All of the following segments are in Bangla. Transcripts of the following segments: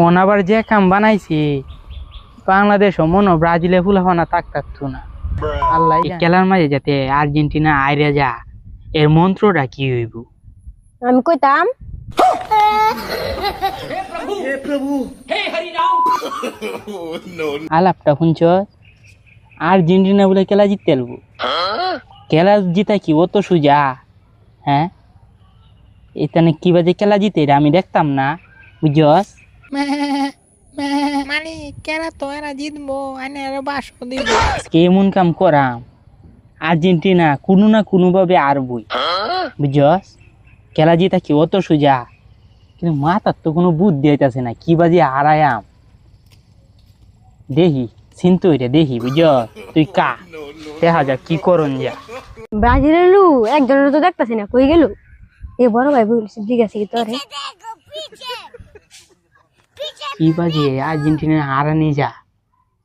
ওন আবার যে কাম বানাইছি বাংলাদেশ মনো ব্রাজিলে ফুলাফানা থাকতো না। আল্লাহ খেলার মাঝে যাতে আর্জেন্টিনা আইরে যা এর মন্ত্রটা কি হইব আমি কইতাম আলাপটা শুনছ আর্জেন্টিনা বলে খেলা জিততে আলবো। খেলা জিতা কি অত সুজা? হ্যাঁ, এখানে কি বাজে খেলা জিতে এটা আমি দেখতাম না, বুঝছস? মানে কেরা তো এরা জিতবো আনে আরো বাসো দিব। এমন কাম করাম আর্জেন্টিনা কোনো না কোনো ভাবে আরবই, বুঝছস? খেলা জিতা কি অত সুজা? কিন্তু মাথার তো কোনো বুদ্ধি হইতাছে না, কি বাজে হারায়াম দেখি চিন্তু এটা দেখি, বুঝছ? তুই কা দেখা যাক কি করন যা। ব্রাজিলের লু একজনের তো দেখতাছি না, কই গেল? এ বড় ভাই বলছি জিজ্ঞাসা কি তোরে কি বাজে আর্জেন্টিনা হারানি যা,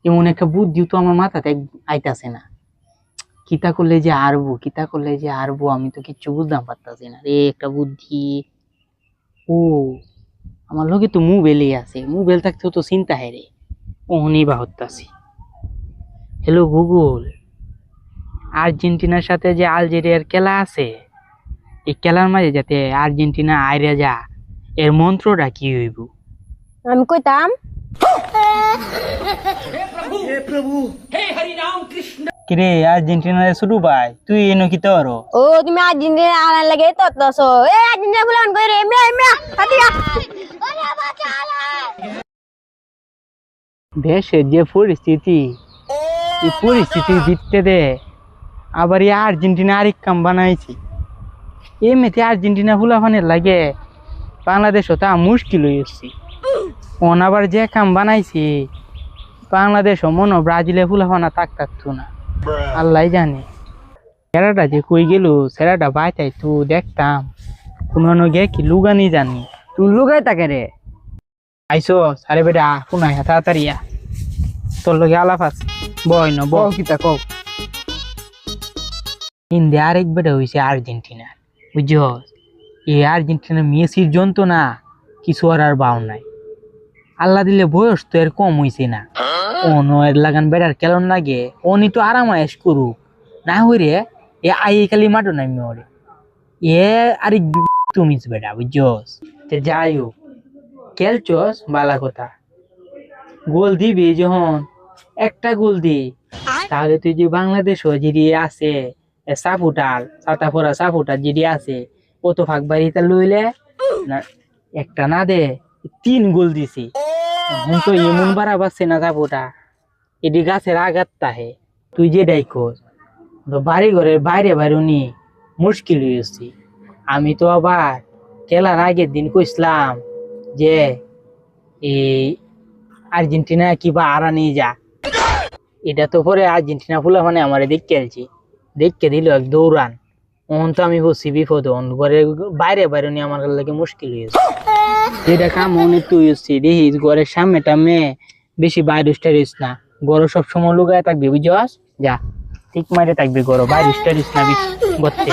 এমন একটা বুদ্ধি তো আমার মাথাতে আইতাছে না। কিতা করলে যে হারবো, কিতা করলে যে হারবো আমি তো কিচ্ছু বুঝতাম পারতাছি না রে। একটা বুদ্ধি, ও আমার লগে তো মোবাইলই আছে, মোবাইল থাকতেও তো চিন্তা হয় রে। ওহনি বা হত্যাছি। হ্যালো গুগল, আর্জেন্টিনার সাথে যে আলজেরিয়ার খেলা আছে এই খেলার মাঝে যাতে আর্জেন্টিনা আইরে যা এর মন্ত্রটা কি হইব? আমি কইতাম কিরে আর্জেন্টিনার শুরু ভাই, তুই এনো কি তোর? ও তুমি আর্জেন্টিনা আনার লাগে ততছো এ আর্জেন্টিনা বুলান কই রে এমরা এমরা হাতিয়া দেশের যে পরিস্থিতি, এই পরিস্থিতি জিততে দে আবার এই আর্জেন্টিনা আরেক কাম বানাইছি। এমনিতে আর্জেন্টিনা ফুলাফানের লাগে বাংলাদেশও তা মুশকিল হয়েছি। ওন আবার যে কাম বানাইছি বাংলাদেশও মনো ব্রাজিলে ফুলাফানা থাকতো না। আল্লাহ জানে সেরাটা যে কই গেল, সেরাটা বাইতাই তো দেখতাম কোনো গে কি লুগানি জানি। তুই লুগাই তাকে রে আইসো সারে বেটা কোনায় তাড়াতাড়িয়া তোর লগে আলাপ আছে, বই ন বউ কিতা কও। ইন্ডিয়া আরেক বেটা হয়েছে আর্জেন্টিনা, বুঝছ? এই আর্জেন্টিনা মেসির জন্ত না কিছু আর বাউ নাই। আল্লাহ দিলে বয়স তো এর কম হইছে না, অন এর লাগান বেটার কেলন লাগে অনি তো আরাম আয়েস করুক না হইরে এ আই খালি মাটো নাই ওরে এ আরেক তুমিস বেটা, বুঝছস? যাই হোক খেলছস বালা কথা, গোল দিবি যখন একটা গোল দি তাহলে তুই যে বাংলাদেশ যদি আছে সাপোর্টার সাতাফোরা সাপোর্টার যদি আছে ও তো ফাঁক বাড়িতে লইলে না একটা না দে 3 গোল দিছি। এখন তো এমন বাড়া পাচ্ছে না সাপোর্টার এটি গাছের আঘাত তাহে তুই যে ডাইকোস বাড়ি ঘরের বাইরে বাইরে নি মুশকিল হয়েছি। আমি তো আবার খেলার আগের দিন কইছিলাম যে এই আর্জেন্টিনা কিবা আরা নিয়ে যা, এটা তো পরে আর্জেন্টিনা ফুলা মানে আমার দেখতে আলছি, দেখতে দিল এক দৌড়ান। ওন তো আমি বসছি বিপদ, ঘরে বাইরে বাইরে নিয়ে আমার লাগে মুশকিল হয়েছে। যেটা কাম অনেক তুই হচ্ছি দেখিস ঘরের সামনেটা মেয়ে বেশি বাইরে স্টারিস না, গরো সবসময় লুকায় থাকবি, বুঝছস? যা ঠিক মারে থাকবি, গরো বাইরে স্টারিস না বেশি করতে।